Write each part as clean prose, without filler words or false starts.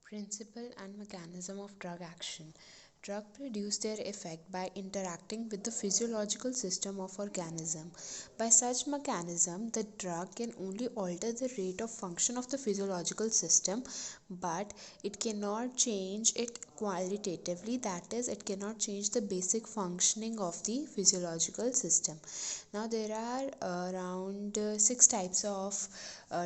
Principle and mechanism of drug action. Drug produce their effect by interacting with the physiological system of organism. By such mechanism, the drug can only alter the rate of function of the physiological system, but it cannot change it qualitatively. That is, it cannot change the basic functioning of the physiological system. Now, there are around six types of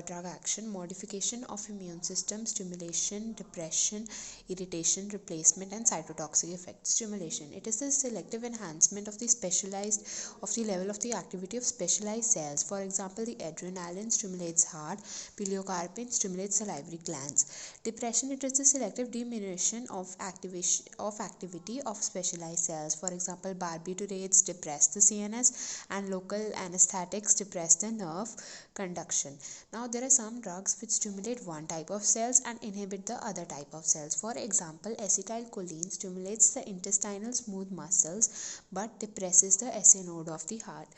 drug action: modification of immune system, stimulation, depression, irritation, replacement, and cytotoxic effect. Stimulation: it is the selective enhancement of the level of the activity of specialized cells. For example, the adrenaline stimulates heart, pilocarpine stimulates salivary glands. Depression: it is the selective diminution of activity of specialized cells. For example, barbiturates depress the CNS, and local anesthetics depress the nerve conduction. Now, there are some drugs which stimulate one type of cells and inhibit the other type of cells. For example, acetylcholine stimulates the intestinal smooth muscles but depresses the SA node of the heart.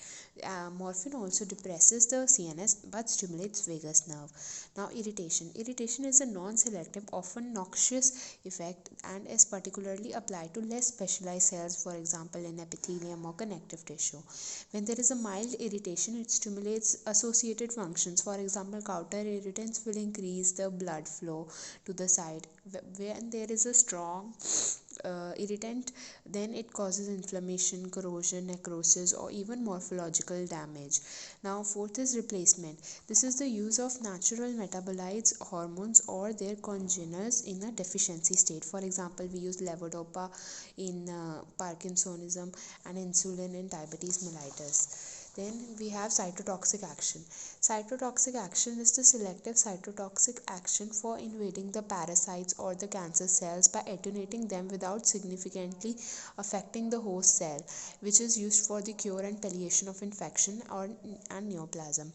Morphine also depresses the CNS but stimulates vagus nerve. Now, irritation. Irritation is a non-selective, often noxious effect and is particularly applied to less specialized cells, for example, in epithelium or connective tissue. When there is a mild irritation, it stimulates associated functions. For example, counter irritants will increase the blood flow to the site. When there is a strong irritant, then it causes inflammation, corrosion, necrosis, or even morphological damage. Now, fourth is replacement. This is the use of natural metabolites, hormones, or their congeners in a deficiency state. For example, we use levodopa in Parkinsonism and insulin in diabetes mellitus. Then we have cytotoxic action. Cytotoxic action is the selective cytotoxic action for invading the parasites or the cancer cells by attenuating them without significantly affecting the host cell, which is used for the cure and palliation of infection and neoplasm.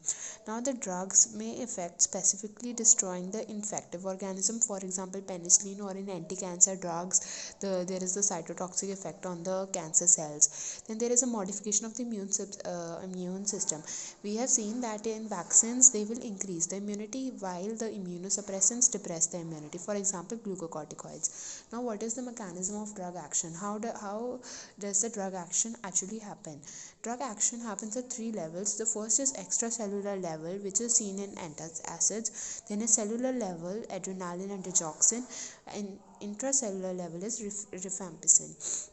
Now, the drugs may affect specifically destroying the infective organism. For example, penicillin, or in anti-cancer drugs, there is the cytotoxic effect on the cancer cells. Then there is a modification of the immune system. We have seen that in vaccines they will increase the immunity while the immunosuppressants depress the immunity. For example, glucocorticoids. Now, what is the mechanism of drug action? How does the drug action actually happen? Drug action happens at three levels. The first is extracellular level, which is seen in antacids. Then a cellular level, adrenaline and digoxin, and intracellular level is rifampicin.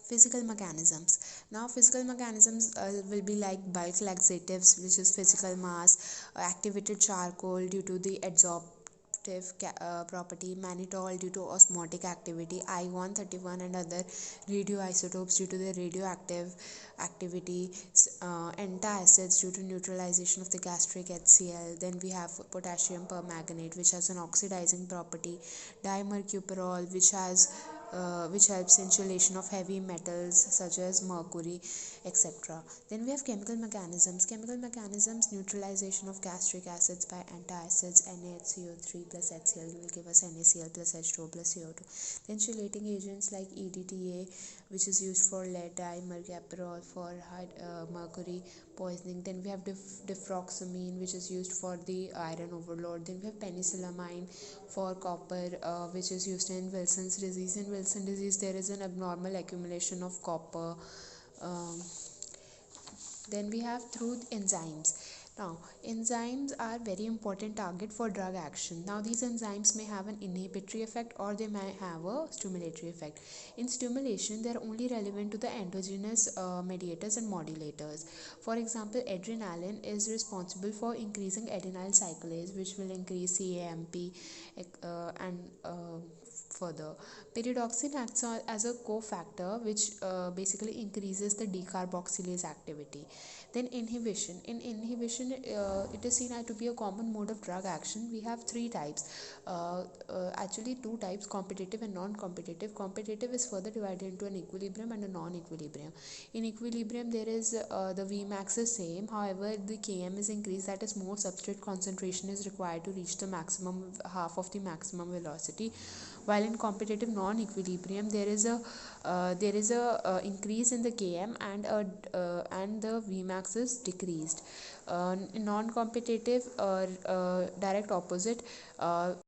Physical mechanisms. Now, physical mechanisms will be like bulk laxatives, which is physical mass, activated charcoal due to the adsorptive property, mannitol due to osmotic activity, I-131 and other radioisotopes due to the radioactive activity, antacids due to neutralization of the gastric HCl. Then we have potassium permanganate, which has an oxidizing property, dimercuprol, which helps insulation of heavy metals such as mercury, etc. Then we have chemical mechanisms. Chemical mechanisms: neutralization of gastric acids by antacids. NaHCO3 plus HCl will give us NaCl plus H2O plus CO2. Then chelating agents like EDTA, which is used for lead, dimercaprol for mercury poisoning. Then we have difroxamine, which is used for the iron overload. Then we have penicillamine for copper, which is used in Wilson's disease. In Wilson disease, there is an abnormal accumulation of copper. Um, then we have through enzymes. Now, enzymes are very important target for drug action. Now, these enzymes may have an inhibitory effect or they may have a stimulatory effect. In stimulation, they are only relevant to the endogenous mediators and modulators. For example, adrenaline is responsible for increasing adenyl cyclase, which will increase CAMP and further. Pyridoxine acts as a cofactor, which basically increases the decarboxylase activity. Then inhibition. In inhibition, it is seen to be a common mode of drug action. We have three types. Actually, two types: competitive and non-competitive. Competitive is further divided into an equilibrium and a non-equilibrium. In equilibrium, there is the Vmax is same. However, the Km is increased. That is, more substrate concentration is required to reach the maximum, half of the maximum velocity. While in competitive non-equilibrium, there is a increase in the Km and the Vmax is decreased. In non-competitive, direct opposite.